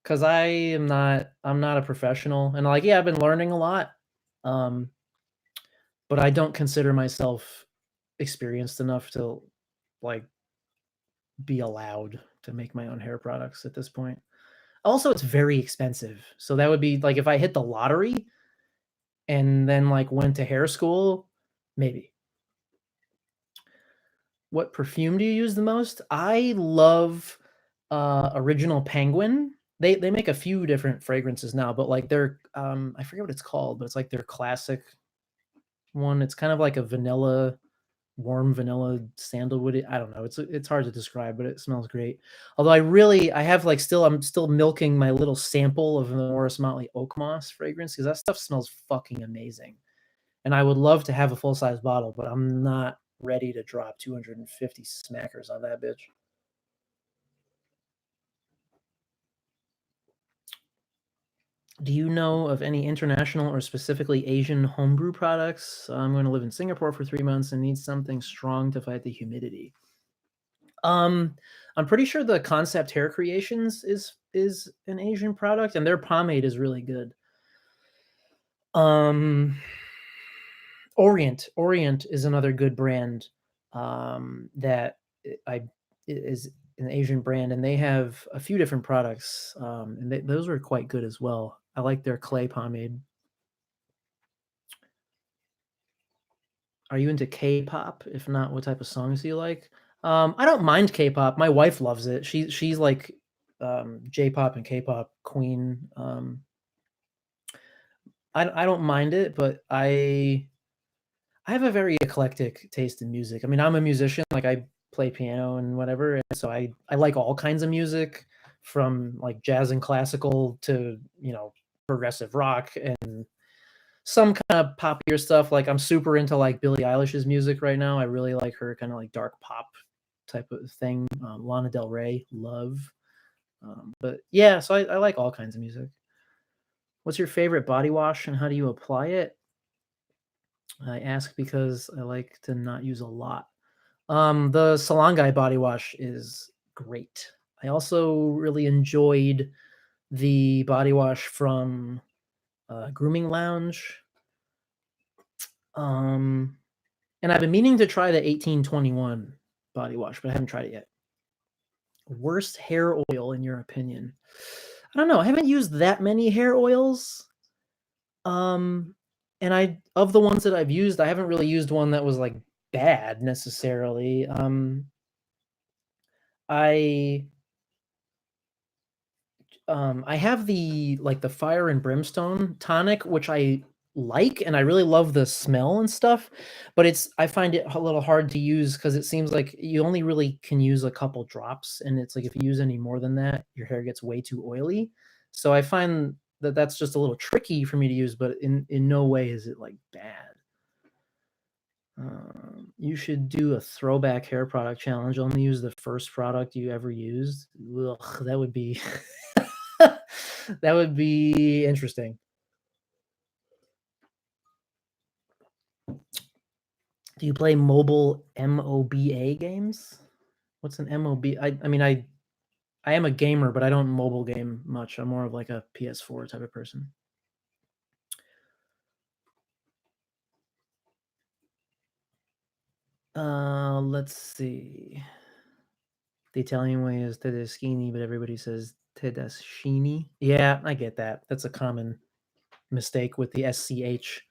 because I am not. I'm not a professional, and like yeah, I've been learning a lot, um, but I don't consider myself experienced enough to like be allowed to make my own hair products at this point. Also, it's very expensive. So that would be like if I hit the lottery and then like went to hair school, maybe. What perfume do you use the most? I love Original Penguin. They make a few different fragrances now, but like their I forget what it's called, but it's like their classic one. It's kind of like a vanilla warm vanilla sandalwood. I don't know. It's hard to describe, but it smells great. Although I have like I'm still milking my little sample of the Morris Motley Oak Moss fragrance because that stuff smells fucking amazing. And I would love to have a full size bottle, but I'm not ready to drop 250 smackers on that bitch. Do you know of any international or specifically Asian homebrew products? I'm going to live in Singapore for 3 months and need something strong to fight the humidity. Um, I'm pretty sure the Concept Hair Creations is an Asian product, and their pomade is really good. Um, Orient is another good brand, that is an Asian brand, and they have a few different products, and those are quite good as well. I like their clay pomade. Are you into K-pop? If not, what type of songs do you like? I don't mind K-pop. My wife loves it. She's like J-pop and K-pop queen. I don't mind it, but I have a very eclectic taste in music. I mean, I'm a musician. Like I play piano and whatever, and so I like all kinds of music, from like jazz and classical to progressive rock and some kind of poppier stuff. Like I'm super into like Billie Eilish's music right now. I really like her kind of like dark pop type of thing. Lana Del Rey, love. But yeah, so I like all kinds of music. What's your favorite body wash and how do you apply it? I ask because I like to not use a lot. The Salongai body wash is great. I also really enjoyed the body wash from Grooming Lounge. Um, And I've been meaning to try the 1821 body wash, but I haven't tried it yet. Worst hair oil in your opinion? I don't know. I haven't used that many hair oils. Um, and I of the ones that I've used, I haven't really used one that was like bad necessarily. I I have the Fire and Brimstone tonic, which I like, and I really love the smell and stuff, but I find it a little hard to use because it seems like you only really can use a couple drops, and it's like if you use any more than that, your hair gets way too oily. So I find that that's just a little tricky for me to use, but in no way is it like bad. You should do a throwback hair product challenge. Only use the first product you ever used. Ugh, that would be that would be interesting. Do you play mobile MOBA games? What's an MOB? I mean, I am a gamer, but I don't mobile game much. I'm more of like a PS4 type of person. Let's see. The Italian way is Tedeschini, but everybody says Tedeschini. Yeah, I get that. That's a common mistake with the SCH.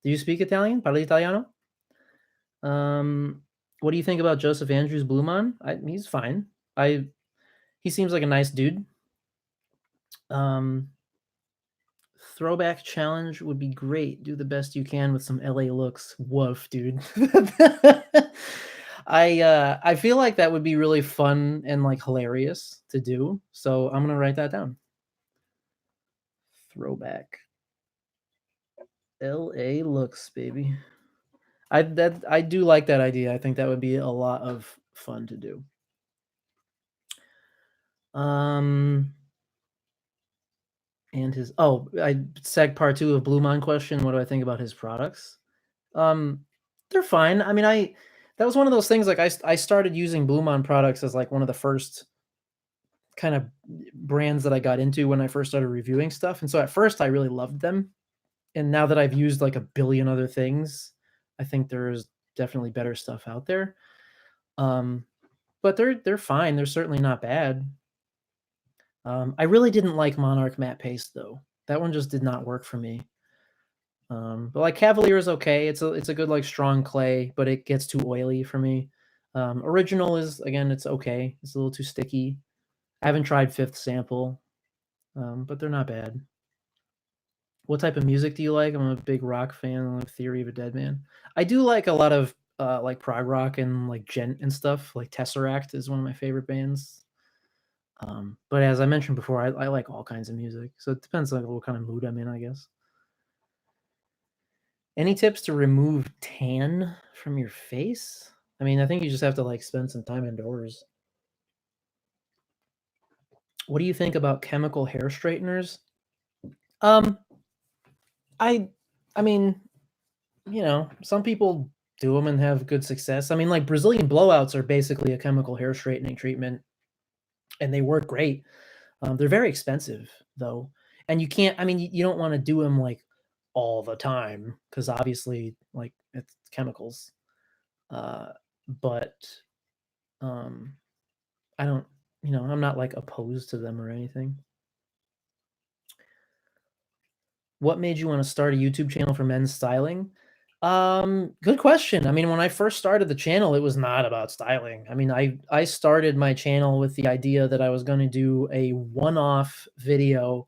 Do you speak Italian? Parli italiano? What do you think about Joseph Andrews Bluman? He's fine. I He seems like a nice dude. Um, Throwback challenge would be great. Do the best you can with some LA looks. Woof, dude. I feel like that would be really fun and like hilarious to do. So I'm gonna write that down. Throwback LA looks, baby. I do like that idea. I think that would be a lot of fun to do. Um and his I seg part 2 of Blue Mind question. What do I think about his products? Um, they're fine. I mean, I that was one of those things, like, I started using Blue Mind products as, like, one of the first kind of brands that I got into when I first started reviewing stuff, and so at first, I really loved them, and now that I've used, like, a billion other things, I think there's definitely better stuff out there. Um, but they're fine. They're certainly not bad. I really didn't like Monarch Matte Paste, though. That one just did not work for me. But like Cavalier is okay. It's a good like strong clay, but it gets too oily for me. Original is again, it's okay. It's a little too sticky. I haven't tried Fifth Sample, but they're not bad. What type of music do you like? I'm a big rock fan, like Theory of a Dead Man. I do like a lot of like prog rock and like gent and stuff. Like Tesseract is one of my favorite bands. But as I mentioned before, I like all kinds of music, so it depends on what kind of mood I'm in, I guess. Any tips to remove tan from your face? I mean, I think you just have to, like, spend some time indoors. What do you think about chemical hair straighteners? Um, I I mean, some people do them and have good success. I mean, like, Brazilian blowouts are basically a chemical hair straightening treatment, and they work great. They're very expensive, though, and you can't I mean, you don't wanna do them like, all the time because obviously, like, it's chemicals. Uh, but, um I don't I'm not, like, opposed to them or anything. What made you wanna start a YouTube channel for men's styling? Good question. I mean, when I first started the channel, it was not about styling. I mean, I started my channel with the idea that I was gonna do a one-off video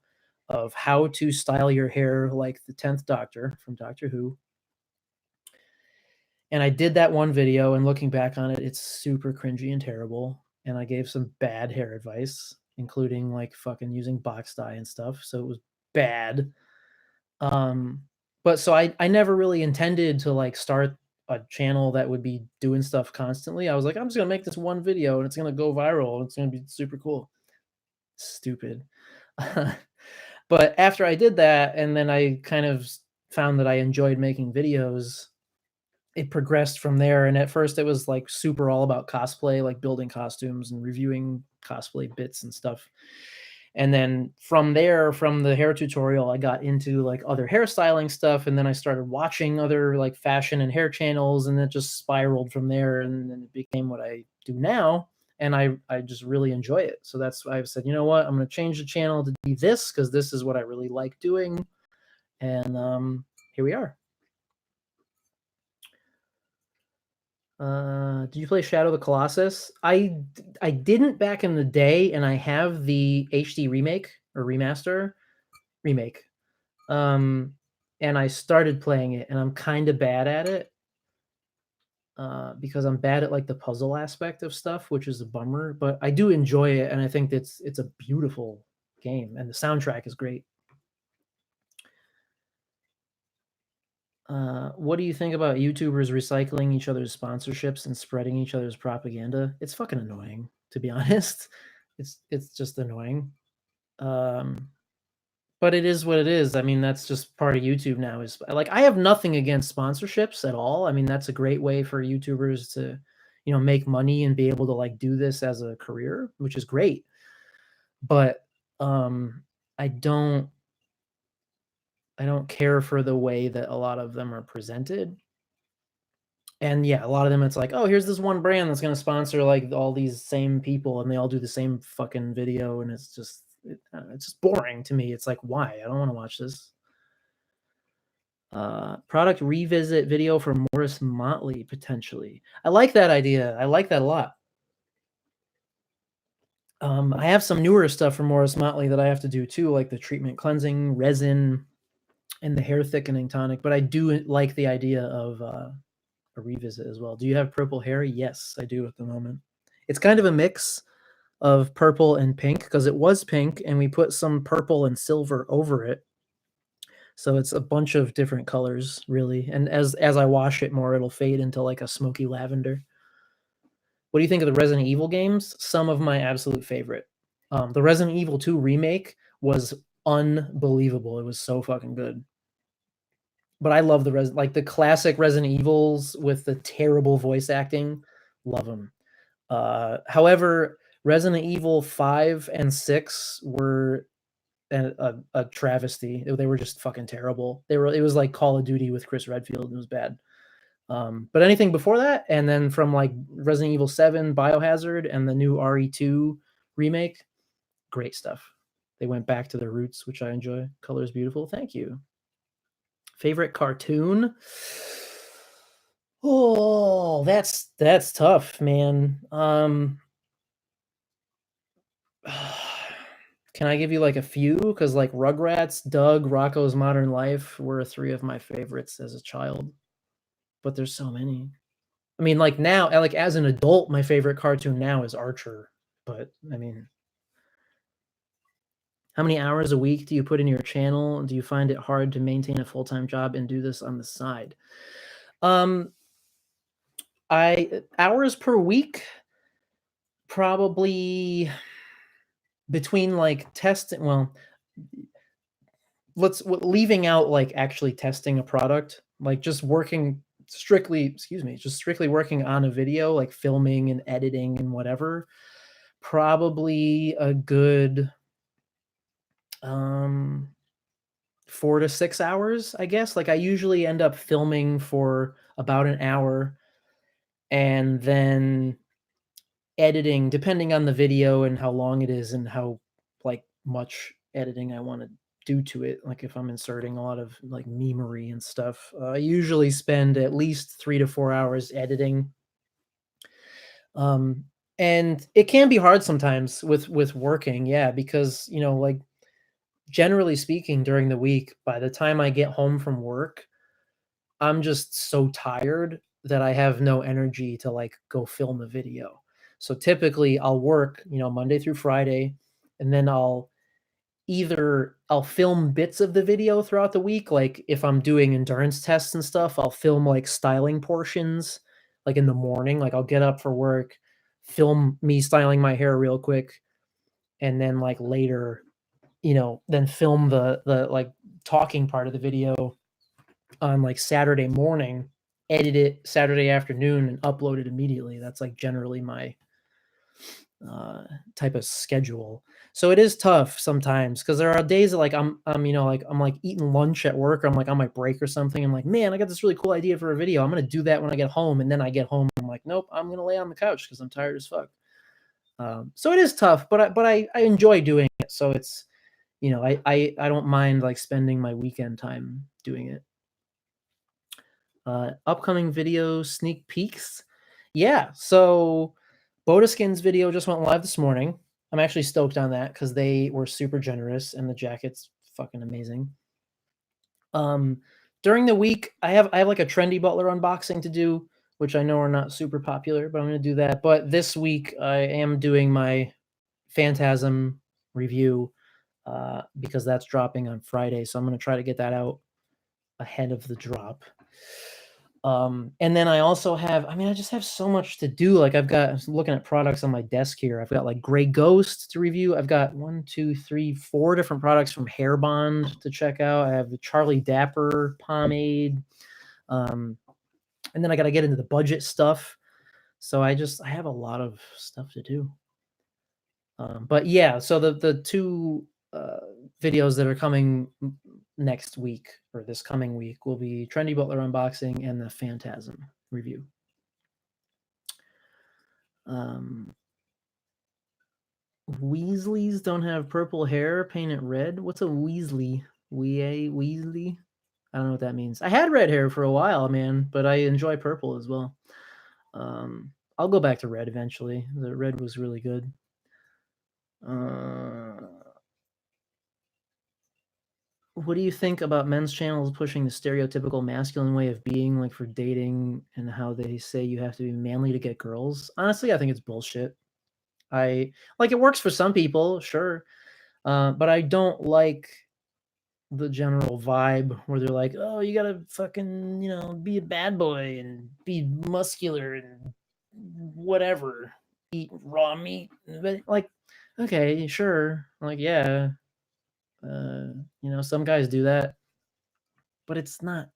of how to style your hair like the 10th Doctor from Doctor Who, and I did that one video, and looking back on it, it's super cringy and terrible, and I gave some bad hair advice, including, like, fucking using box dye and stuff, so it was bad. Um, but so I never really intended to, like, start a channel that would be doing stuff constantly. I was like, "I'm just gonna make this one video, and it's gonna go viral, and it's gonna be super cool." Stupid. But after I did that, and then I kind of found that I enjoyed making videos, it progressed from there, and at first it was, like, super all about cosplay, like building costumes and reviewing cosplay bits and stuff, and then from there, from the hair tutorial, I got into, like, other hairstyling stuff, and then I started watching other, like, fashion and hair channels, and it just spiraled from there, and then it became what I do now, and I just really enjoy it, so that's why I've said, "You know what? I'm gonna change the channel to be this because this is what I really like doing," and, here we are. Did you play Shadow of the Colossus? I didn't back in the day, and I have the HD remake or remaster remake. Um, and I started playing it, and I'm kinda bad at it, because I'm bad at, like, the puzzle aspect of stuff, which is a bummer, but I do enjoy it, and I think it's a beautiful game, and the soundtrack is great. What do you think about YouTubers recycling each other's sponsorships and spreading each other's propaganda? It's fucking annoying, to be honest. It's just annoying. Um, but it is what it is. I mean, that's just part of YouTube now is like I have nothing against sponsorships at all. I mean, that's a great way for YouTubers to, make money and be able to like do this as a career, which is great. But I don't I don't care for the way that a lot of them are presented. And yeah, a lot of them, it's like, "Oh, here's this one brand that's gonna sponsor, like, all these same people, and they all do the same fucking video," and it's just boring to me. It's like, "Why? I don't wanna watch this." Product revisit video for Morris Motley, potentially. I like that idea. I like that a lot. I have some newer stuff from Morris Motley that I have to do too, like the treatment cleansing, resin, and the hair thickening tonic, but I do like the idea of a revisit as well. Do you have purple hair? Yes, I do at the moment. It's kind of a mix of purple and pink because it was pink and we put some purple and silver over it. So it's a bunch of different colors, really. And as I wash it more, it'll fade into like a smoky lavender. What do you think of the Resident Evil games? Some of my absolute favorite. The Resident Evil 2 remake was unbelievable. It was so fucking good. But I love like the classic Resident Evils with the terrible voice acting. Love them. However, Resident Evil 5 and 6 were a travesty. They were just fucking terrible. It was like Call of Duty with Chris Redfield. It was bad. But anything before that, and then from like Resident Evil 7, Biohazard, and the new RE2 remake, great stuff. They went back to their roots, which I enjoy. Color is beautiful. Thank you. Favorite cartoon? Oh, that's tough, man. Can I give you like a few? Because like Rugrats, Doug, Rocco's Modern Life were 3 of my favorites as a child. But there's so many. I mean, like now, like as an adult, my favorite cartoon now is Archer. But I mean, how many hours a week do you put in your channel? Do you find it hard to maintain a full-time job and do this on the side? Hours per week, probably between like testing. Well, leaving out like actually testing a product, like just working strictly working on a video, like filming and editing and whatever, probably a good 4 to 6 hours, I guess. Like I usually end up filming for about an hour and then editing, depending on the video and how long it is and how like much editing I want to do to it. Like if I'm inserting a lot of like memery and stuff, I usually spend at least 3 to 4 hours editing. And it can be hard sometimes with working, yeah, because you know, like generally speaking, during the week, by the time I get home from work, I'm just so tired that I have no energy to like go film a video. So typically I'll work, you know, Monday through Friday, and then I'll film bits of the video throughout the week. Like if I'm doing endurance tests and stuff, I'll film like styling portions, like in the morning. Like I'll get up for work, film me styling my hair real quick, and then like later, you know, then film the like talking part of the video on like Saturday morning, edit it Saturday afternoon, and upload it immediately. That's like generally my type of schedule. So it is tough sometimes because there are days that like I'm you know, like I'm like eating lunch at work, or I'm like on my break or something. I'm like, man, I got this really cool idea for a video. I'm gonna do that when I get home, and then I get home. I'm like, nope, I'm gonna lay on the couch because I'm tired as fuck. So it is tough, but I enjoy doing it. So it's, you know, I don't mind like spending my weekend time doing it. Upcoming video sneak peeks. Yeah, so Bodaskin's video just went live this morning. I'm actually stoked on that because they were super generous and the jacket's fucking amazing. During the week, I have like a Trendy Butler unboxing to do, which I know are not super popular, but I'm gonna do that. But this week I am doing my Phantasm review because that's dropping on Friday. So I'm gonna try to get that out ahead of the drop. And then I also have, I mean, I just have so much to do. Like I'm looking at products on my desk here. I've got like Grey Ghost to review. I've got 1, 2, 3, 4 different products from Hair Bond to check out. I have the Charlie Dapper pomade. And then I got to get into the budget stuff. So I have a lot of stuff to do. But yeah, so the 2 videos that are coming next week or this coming week will be Trendy Butler unboxing and the Phantasm review. Weasleys don't have purple hair, paint it red. What's a Weasley? Weasley? I don't know what that means. I had red hair for a while, man, but I enjoy purple as well. I'll go back to red eventually. The red was really good. What do you think about men's channels pushing the stereotypical masculine way of being, like for dating, and how they say you have to be manly to get girls? Honestly, I think it's bullshit. I like it works for some people, sure, but I don't like the general vibe where they're like, "Oh, you gotta fucking, be a bad boy and be muscular and whatever, eat raw meat." But like, okay, sure, like yeah, some guys do that, but it's not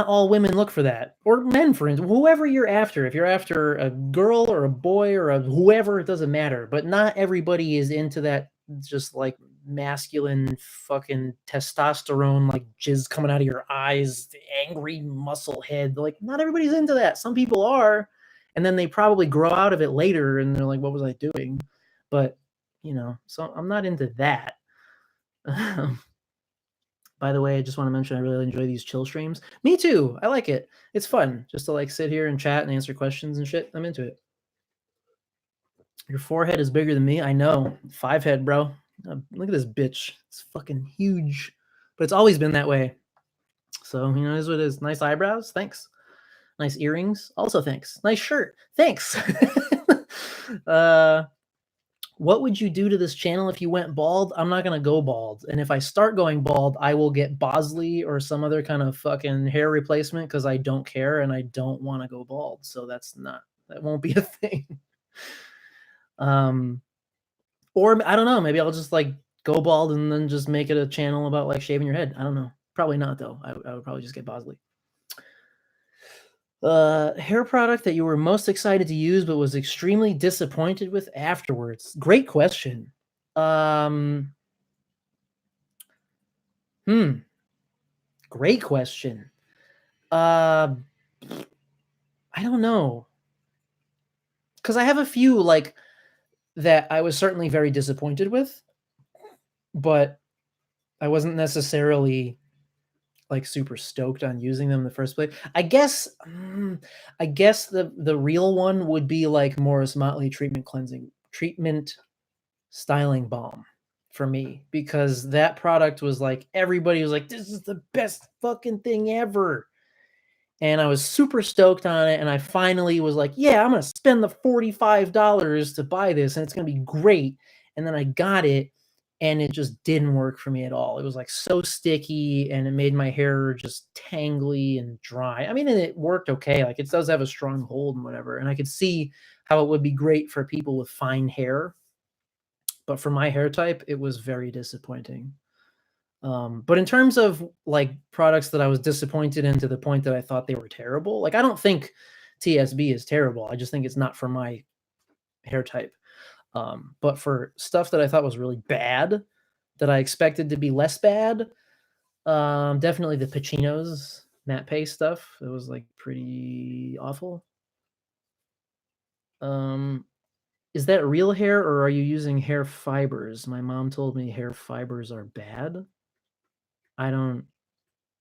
all women look for that, or men, for instance, whoever you're after. If you're after a girl or a boy or a whoever, it doesn't matter. But not everybody is into that, just like masculine fucking testosterone, like jizz coming out of your eyes, angry muscle head. Like, not everybody's into that. Some people are, and then they probably grow out of it later, and they're like, "What was I doing?" But so I'm not into that. By the way, I just want to mention I really enjoy these chill streams. Me too. I like it. It's fun just to like sit here and chat and answer questions and shit. I'm into it. Your forehead is bigger than me. I know. 5 head, bro. Look at this bitch. It's fucking huge. But it's always been that way. So, it is what it is. Nice eyebrows. Thanks. Nice earrings. Also, thanks. Nice shirt. Thanks. What would you do to this channel if you went bald? I'm not going to go bald. And if I start going bald, I will get Bosley or some other kind of fucking hair replacement because I don't care and I don't want to go bald. So that won't be a thing. Or I don't know, maybe I'll just like go bald and then just make it a channel about like shaving your head. I don't know. Probably not though. I would probably just get Bosley. Hair product that you were most excited to use but was extremely disappointed with afterwards. Great question. Great question. I don't know. Because I have a few like that I was certainly very disappointed with, but I wasn't necessarily like super stoked on using them in the first place. I guess the real one would be like Morris Motley treatment styling balm for me, because that product was like, everybody was like, this is the best fucking thing ever. And I was super stoked on it. And I finally was like, yeah, I'm going to spend the $45 to buy this and it's going to be great. And then I got it and it just didn't work for me at all. It was like so sticky and it made my hair just tangly and dry. I mean, and it worked okay. Like, it does have a strong hold and whatever. And I could see how it would be great for people with fine hair. But for my hair type, it was very disappointing. But in terms of like products that I was disappointed in to the point that I thought they were terrible, like I don't think TSB is terrible. I just think it's not for my hair type. But for stuff that I thought was really bad, that I expected to be less bad, definitely the Pacino's matte paste stuff. It was like pretty awful. Is that real hair or are you using hair fibers? My mom told me hair fibers are bad. I don't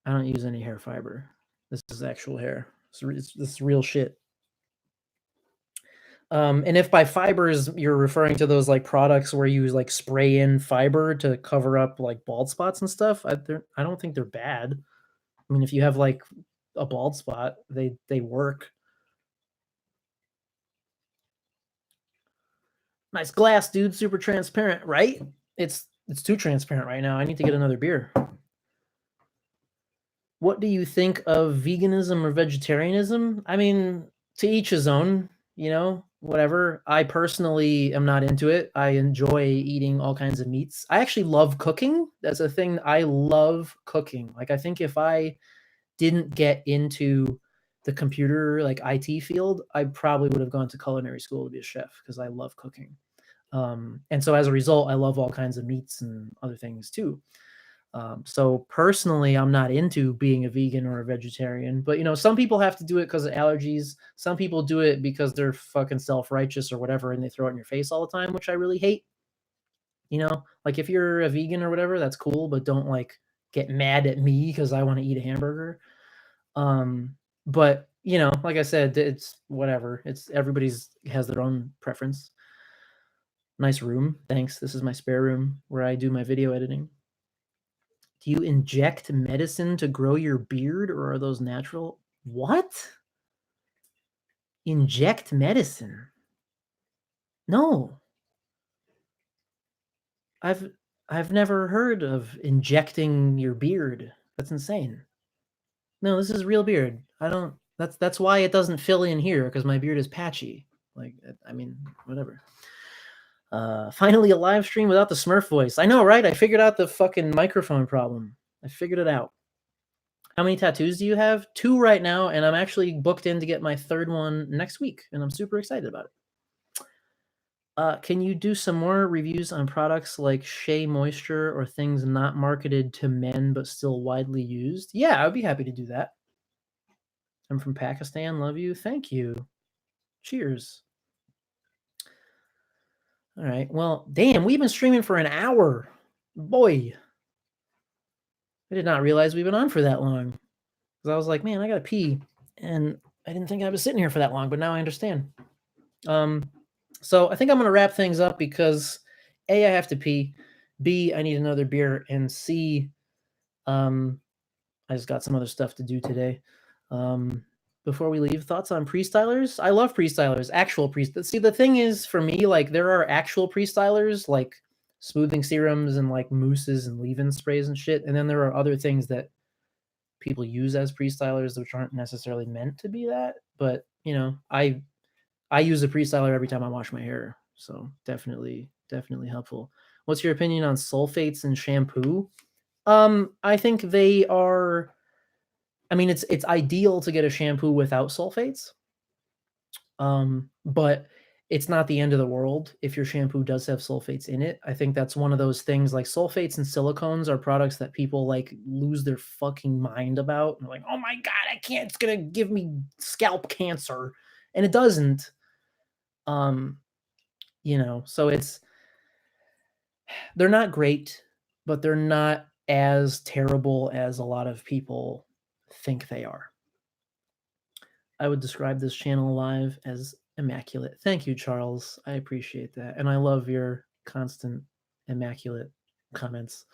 use any hair fiber. This is actual hair. This is real shit. And if by fibers you're referring to those like products where you like spray in fiber to cover up like bald spots and stuff, I don't think they're bad. I mean, if you have like a bald spot, they work. Nice glass, dude. Super transparent, right? It's too transparent right now. I need to get another beer. What do you think of veganism or vegetarianism? I mean, to each his own, whatever. I personally am not into it. I enjoy eating all kinds of meats. I actually love cooking. That's a thing. I love cooking. Like, I think if I didn't get into the computer, like IT field, I probably would have gone to culinary school to be a chef because I love cooking. And so as a result, I love all kinds of meats and other things too. So personally, I'm not into being a vegan or a vegetarian, but some people have to do it because of allergies. Some people do it because they're fucking self-righteous or whatever, and they throw it in your face all the time, which I really hate. Like, if you're a vegan or whatever, that's cool, but don't like get mad at me because I want to eat a hamburger. But you know, like I said, it's whatever. It's everybody's has their own preference. Nice room. Thanks. This is my spare room where I do my video editing. Do you inject medicine to grow your beard or are those natural? What? Inject medicine? No. I've never heard of injecting your beard. That's insane. No, this is real beard. I don't that's why it doesn't fill in here because my beard is patchy. Like I mean, whatever. Finally a live stream without the Smurf voice. I know, right? I figured out the fucking microphone problem. I figured it out. How many tattoos do you have? 2 right now, and I'm actually booked in to get my 3rd one next week, and I'm super excited about it. Can you do some more reviews on products like Shea Moisture or things not marketed to men but still widely used? Yeah, I'd be happy to do that. I'm from Pakistan. Love you. Thank you. Cheers. All right. Well, damn, we've been streaming for an hour. Boy, I did not realize we've been on for that long. Because I was like, man, I gotta pee, and I didn't think I was sitting here for that long, but now I understand. So I think I'm gonna wrap things up because A, I have to pee, B, I need another beer, and C, I just got some other stuff to do today. Before we leave, thoughts on pre-stylers? I love pre-stylers, actual pre-stylers. See, the thing is, for me, like, there are actual pre-stylers, like smoothing serums and like mousses and leave-in sprays and shit, and then there are other things that people use as pre-stylers which aren't necessarily meant to be that. But you know, I use a pre-styler every time I wash my hair, so definitely helpful. What's your opinion on sulfates in shampoo? I think they are. I mean, it's ideal to get a shampoo without sulfates, but it's not the end of the world if your shampoo does have sulfates in it. I think that's one of those things, like sulfates and silicones are products that people like lose their fucking mind about. And they're like, oh my God, I can't, it's gonna give me scalp cancer. And it doesn't. You know, so they're not great, but they're not as terrible as a lot of people think they are. I would describe this channel live as immaculate. Thank you, Charles. I appreciate that. And I love your constant immaculate comments.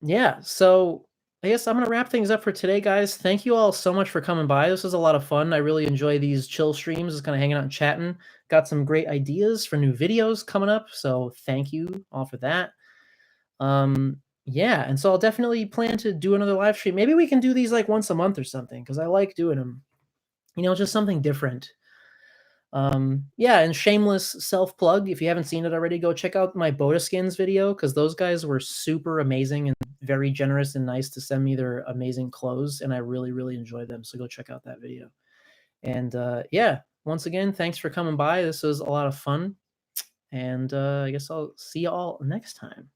Yeah, so I guess I'm going to wrap things up for today, guys. Thank you all so much for coming by. This was a lot of fun. I really enjoy these chill streams, just kind of hanging out and chatting. Got some great ideas for new videos coming up, so thank you all for that. Yeah, and so I'll definitely plan to do another live stream. Maybe we can do these like once a month or something because I like doing them. You know, just something different. Yeah, and shameless self plug. If you haven't seen it already, go check out my Boda Skins video because those guys were super amazing and very generous and nice to send me their amazing clothes, and I really enjoyed them. So go check out that video. And yeah, once again, thanks for coming by. This was a lot of fun, and I guess I'll see you all next time.